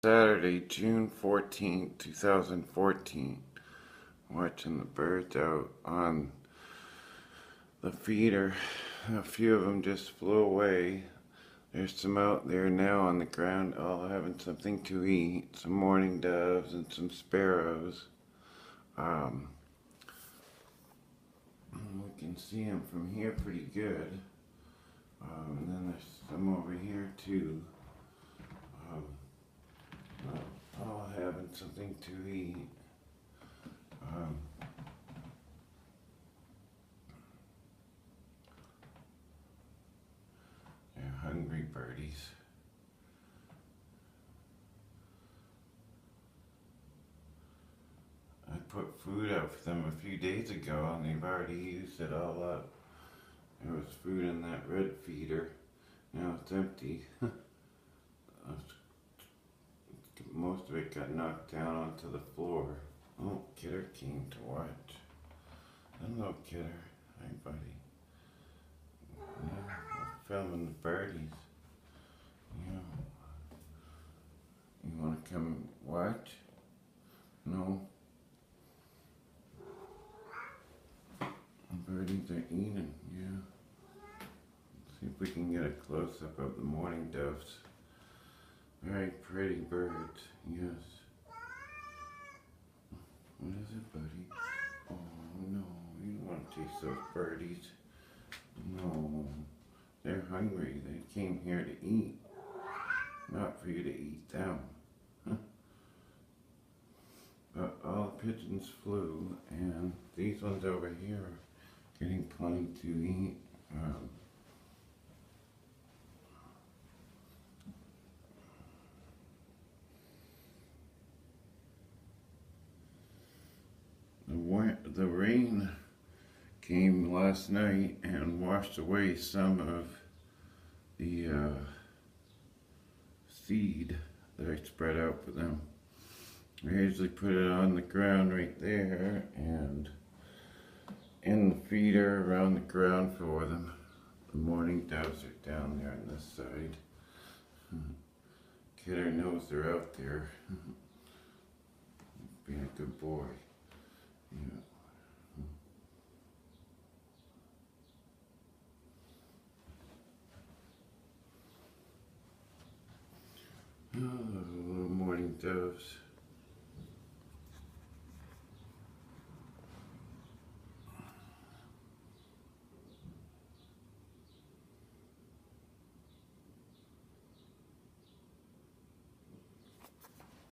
Saturday, June 14th, 2014. Watching the birds out on the feeder. A few of them just flew away. There's some out there now on the ground, all having something to eat. Some mourning doves and some sparrows. We can see them from here pretty good. And then there's some over here too. All having something to eat. They're hungry birdies. I put food out for them a few days ago and they've already used it all up. There was food in that red feeder. Now it's empty. Most of it got knocked down onto the floor. Oh, Kidder came to watch. Hello, Kidder. Hi, buddy. Yeah, we're filming the birdies. Yeah. You want to come watch? No? The birdies are eating, yeah. Let's see if we can get a close-up of the mourning doves. Very pretty birds, yes. What is it, buddy? Oh, no, you don't want to chase those birdies. No, they're hungry. They came here to eat, not for you to eat them. But all the pigeons flew, and these ones over here are getting plenty to eat. The rain came last night and washed away some of the seed that I spread out for them. I usually put it on the ground right there and in the feeder around the ground for them. The mourning doves are down there on this side. Kidder knows they're out there. Being a good boy. Yeah. Oh, those little mourning doves.